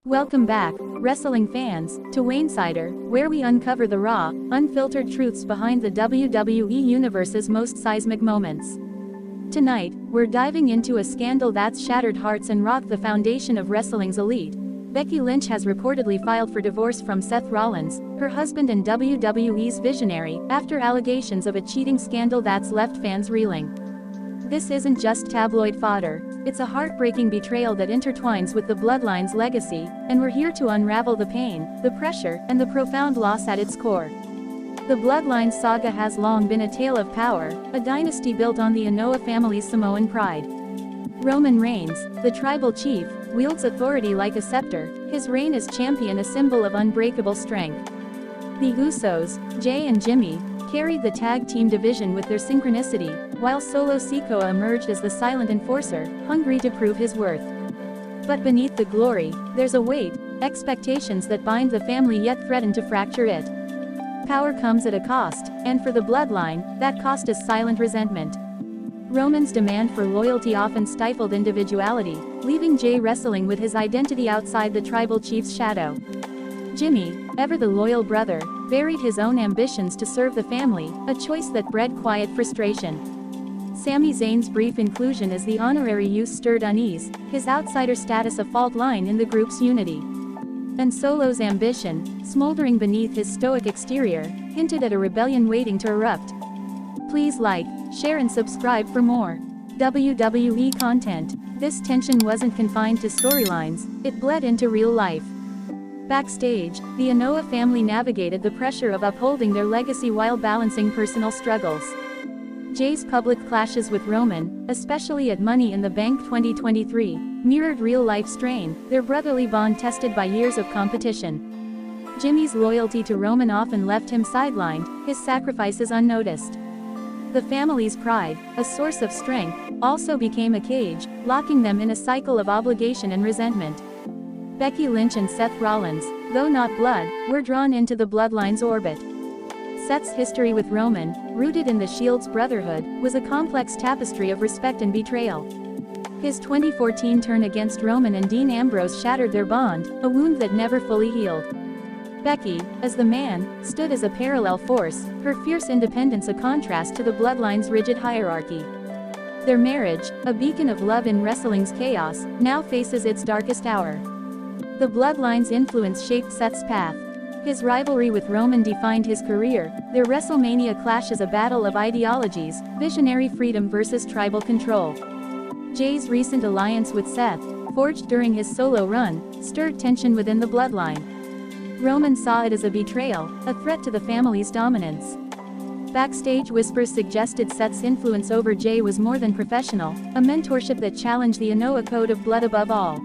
Welcome back, wrestling fans, to Wainsider, where we uncover the raw, unfiltered truths behind the WWE Universe's most seismic moments. Tonight, we're diving into a scandal that's shattered hearts and rocked the foundation of wrestling's elite. Becky Lynch has reportedly filed for divorce from Seth Rollins, her husband and WWE's visionary, after allegations of a cheating scandal that's left fans reeling. This isn't just tabloid fodder, it's a heartbreaking betrayal that intertwines with the bloodline's legacy, and we're here to unravel the pain, the pressure, and the profound loss at its core. The bloodline saga has long been a tale of power, a dynasty built on the Anoa'i family's Samoan pride. Roman Reigns, the tribal chief, wields authority like a scepter, his reign as champion a symbol of unbreakable strength. The Usos, Jey and Jimmy, carried the tag team division with their synchronicity, while Solo Sikoa emerged as the silent enforcer, hungry to prove his worth. But beneath the glory, there's a weight, expectations that bind the family yet threaten to fracture it. Power comes at a cost, and for the bloodline, that cost is silent resentment. Roman's demand for loyalty often stifled individuality, leaving Jey wrestling with his identity outside the tribal chief's shadow. Jimmy, ever the loyal brother, buried his own ambitions to serve the family, a choice that bred quiet frustration. Sami Zayn's brief inclusion as the honorary youth stirred unease, his outsider status a fault line in the group's unity. And Solo's ambition, smoldering beneath his stoic exterior, hinted at a rebellion waiting to erupt. Please like, share and subscribe for more WWE content. This tension wasn't confined to storylines, it bled into real life. Backstage, the Anoa'i family navigated the pressure of upholding their legacy while balancing personal struggles. Jey's public clashes with Roman, especially at Money in the Bank 2023, mirrored real-life strain, their brotherly bond tested by years of competition. Jimmy's loyalty to Roman often left him sidelined, his sacrifices unnoticed. The family's pride, a source of strength, also became a cage, locking them in a cycle of obligation and resentment. Becky Lynch and Seth Rollins, though not blood, were drawn into the bloodline's orbit. Seth's history with Roman, rooted in the Shield's brotherhood, was a complex tapestry of respect and betrayal. His 2014 turn against Roman and Dean Ambrose shattered their bond, a wound that never fully healed. Becky, as the man, stood as a parallel force, her fierce independence a contrast to the bloodline's rigid hierarchy. Their marriage, a beacon of love in wrestling's chaos, now faces its darkest hour. The bloodline's influence shaped Seth's path. His rivalry with Roman defined his career, their WrestleMania clash is a battle of ideologies, visionary freedom versus tribal control. Jey's recent alliance with Seth, forged during his solo run, stirred tension within the bloodline. Roman saw it as a betrayal, a threat to the family's dominance. Backstage whispers suggested Seth's influence over Jey was more than professional, a mentorship that challenged the Anoa'i code of blood above all.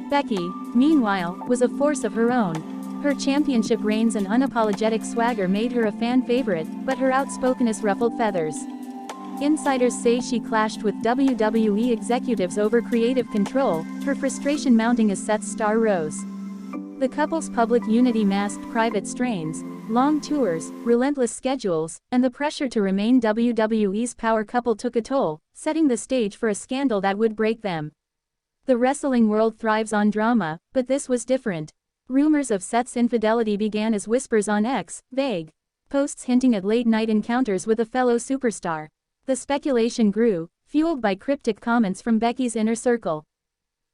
Becky, meanwhile, was a force of her own. Her championship reigns and unapologetic swagger made her a fan favorite, but her outspokenness ruffled feathers. Insiders say she clashed with WWE executives over creative control, her frustration mounting as Seth's star rose. The couple's public unity masked private strains, long tours, relentless schedules, and the pressure to remain WWE's power couple took a toll, setting the stage for a scandal that would break them. The wrestling world thrives on drama, but this was different. Rumors of Seth's infidelity began as whispers on X, vague posts hinting at late-night encounters with a fellow superstar. The speculation grew, fueled by cryptic comments from Becky's inner circle.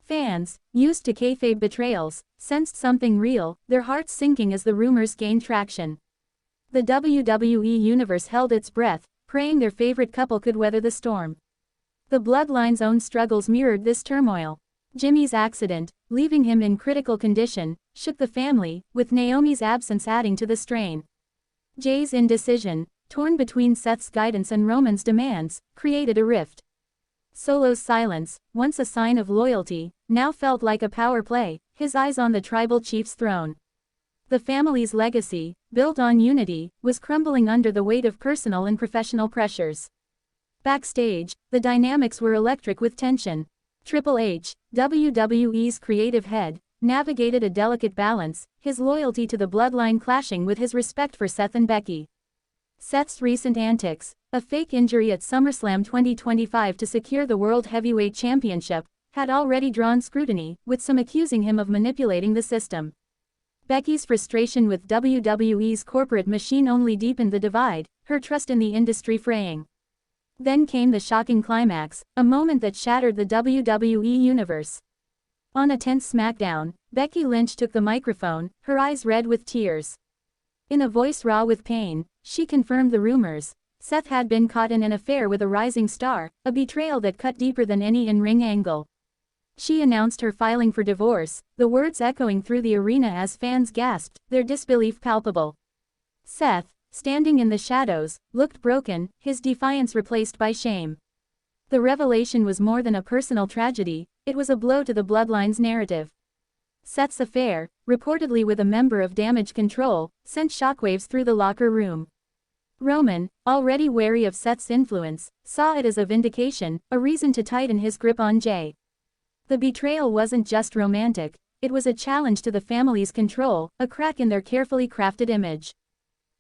Fans, used to kayfabe betrayals, sensed something real, their hearts sinking as the rumors gained traction. The WWE Universe held its breath, praying their favorite couple could weather the storm. The bloodline's own struggles mirrored this turmoil. Jimmy's accident, leaving him in critical condition, shook the family, with Naomi's absence adding to the strain. Jey's indecision, torn between Seth's guidance and Roman's demands, created a rift. Solo's silence, once a sign of loyalty, now felt like a power play, his eyes on the tribal chief's throne. The family's legacy, built on unity, was crumbling under the weight of personal and professional pressures. Backstage, the dynamics were electric with tension. Triple H, WWE's creative head, navigated a delicate balance, his loyalty to the bloodline clashing with his respect for Seth and Becky. Seth's recent antics, a fake injury at SummerSlam 2025 to secure the World Heavyweight Championship, had already drawn scrutiny, with some accusing him of manipulating the system. Becky's frustration with WWE's corporate machine only deepened the divide, her trust in the industry fraying. Then came the shocking climax, a moment that shattered the WWE Universe. On a tense SmackDown, Becky Lynch took the microphone, her eyes red with tears. In a voice raw with pain, she confirmed the rumors. Seth had been caught in an affair with a rising star, a betrayal that cut deeper than any in-ring angle. She announced her filing for divorce, the words echoing through the arena as fans gasped, their disbelief palpable. Seth, standing in the shadows, looked broken, his defiance replaced by shame. The revelation was more than a personal tragedy, it was a blow to the Bloodline's narrative. Seth's affair, reportedly with a member of Damage Control, sent shockwaves through the locker room. Roman, already wary of Seth's influence, saw it as a vindication, a reason to tighten his grip on Jay. The betrayal wasn't just romantic, it was a challenge to the family's control, a crack in their carefully crafted image.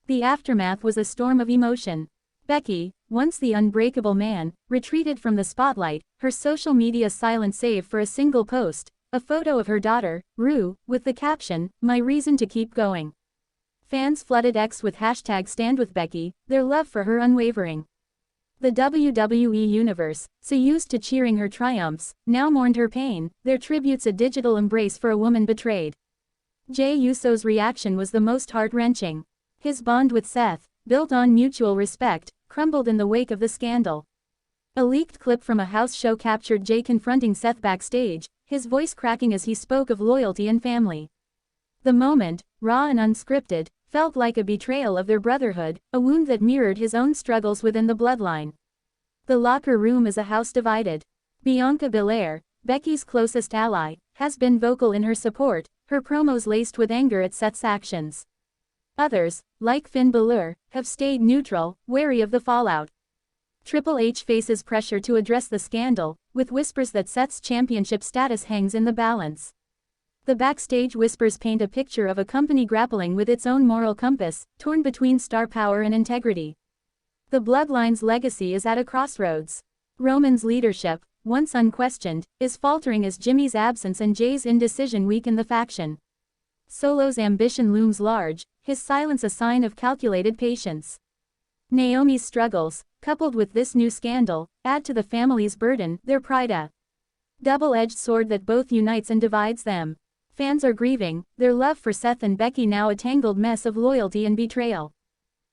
The aftermath was a storm of emotion. Becky, once the unbreakable man, retreated from the spotlight, her social media silent save for a single post, a photo of her daughter, Rue, with the caption, "My reason to keep going." Fans flooded X with #StandWithBecky, their love for her unwavering. The WWE Universe, so used to cheering her triumphs, now mourned her pain, their tributes a digital embrace for a woman betrayed. Jey Uso's reaction was the most heart-wrenching. His bond with Seth, built on mutual respect, crumbled in the wake of the scandal. A leaked clip from a house show captured Jey confronting Seth backstage, his voice cracking as he spoke of loyalty and family. The moment, raw and unscripted, felt like a betrayal of their brotherhood, a wound that mirrored his own struggles within the bloodline. The locker room is a house divided. Bianca Belair, Becky's closest ally, has been vocal in her support, her promos laced with anger at Seth's actions. Others, like Finn Balor, have stayed neutral, wary of the fallout. Triple H faces pressure to address the scandal, with whispers that Seth's championship status hangs in the balance. The backstage whispers paint a picture of a company grappling with its own moral compass, torn between star power and integrity. The Bloodline's legacy is at a crossroads. Roman's leadership, once unquestioned, is faltering as Jimmy's absence and Jay's indecision weaken the faction. Solo's ambition looms large, his silence a sign of calculated patience. Naomi's struggles, coupled with this new scandal, add to the family's burden, their pride a double-edged sword that both unites and divides them. Fans are grieving, their love for Seth and Becky now a tangled mess of loyalty and betrayal.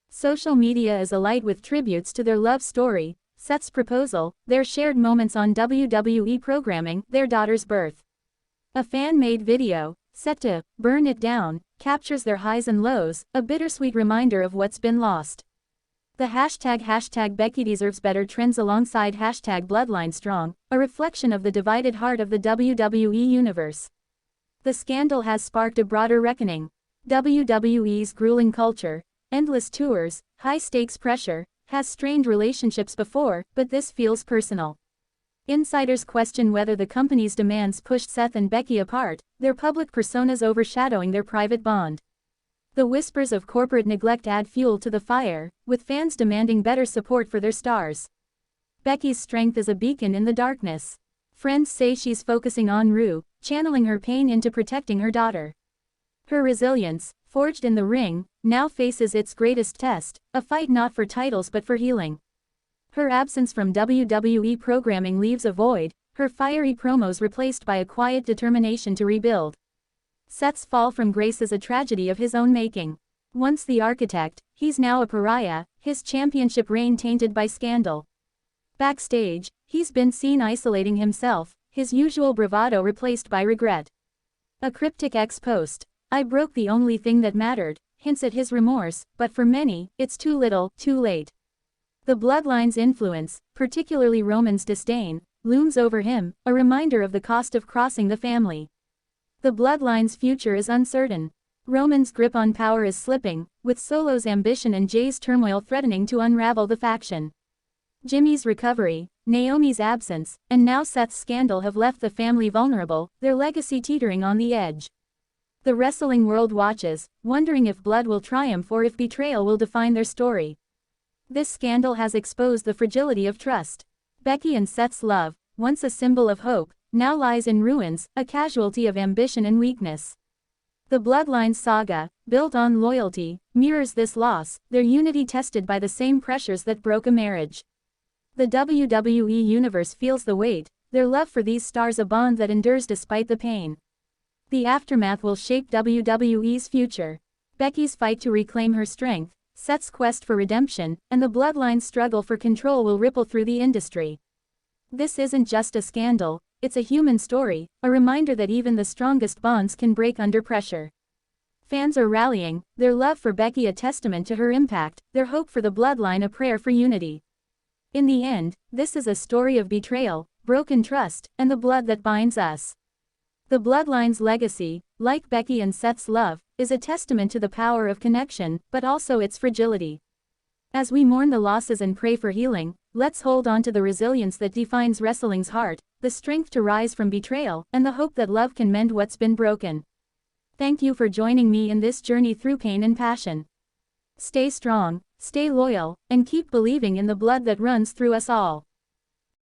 Social media is alight with tributes to their love story, Seth's proposal, their shared moments on WWE programming, their daughter's birth. A fan-made video, set to "Burn It Down," captures their highs and lows, a bittersweet reminder of what's been lost. The hashtag Becky deserves better trends alongside hashtag Bloodline Strong, a reflection of the divided heart of the WWE Universe. The scandal has sparked a broader reckoning. WWE's grueling culture, endless tours, high-stakes pressure, has strained relationships before, but this feels personal. Insiders question whether the company's demands pushed Seth and Becky apart, their public personas overshadowing their private bond. The whispers of corporate neglect add fuel to the fire, with fans demanding better support for their stars. Becky's strength is a beacon in the darkness. Friends say she's focusing on Rue, channeling her pain into protecting her daughter. Her resilience, forged in the ring, now faces its greatest test, a fight not for titles but for healing. Her absence from WWE programming leaves a void, her fiery promos replaced by a quiet determination to rebuild. Seth's fall from grace is a tragedy of his own making. Once the architect, he's now a pariah, his championship reign tainted by scandal. Backstage, he's been seen isolating himself, his usual bravado replaced by regret. A cryptic X-post, "I broke the only thing that mattered," hints at his remorse, but for many, it's too little, too late. The Bloodline's influence, particularly Roman's disdain, looms over him, a reminder of the cost of crossing the family. The Bloodline's future is uncertain. Roman's grip on power is slipping, with Solo's ambition and Jay's turmoil threatening to unravel the faction. Jimmy's recovery, Naomi's absence, and now Seth's scandal have left the family vulnerable, their legacy teetering on the edge. The wrestling world watches, wondering if blood will triumph or if betrayal will define their story. This scandal has exposed the fragility of trust. Becky and Seth's love, once a symbol of hope, now lies in ruins, a casualty of ambition and weakness. The Bloodline saga, built on loyalty, mirrors this loss, their unity tested by the same pressures that broke a marriage. The WWE Universe feels the weight, their love for these stars a bond that endures despite the pain. The aftermath will shape WWE's future. Becky's fight to reclaim her strength, Seth's quest for redemption, and the Bloodline's struggle for control will ripple through the industry. This isn't just a scandal, it's a human story, a reminder that even the strongest bonds can break under pressure. Fans are rallying, their love for Becky a testament to her impact, their hope for the Bloodline a prayer for unity. In the end, this is a story of betrayal, broken trust, and the blood that binds us. The Bloodline's legacy, like Becky and Seth's love, is a testament to the power of connection, but also its fragility. As we mourn the losses and pray for healing, let's hold on to the resilience that defines wrestling's heart, the strength to rise from betrayal, and the hope that love can mend what's been broken. Thank you for joining me in this journey through pain and passion. Stay strong, stay loyal, and keep believing in the blood that runs through us all.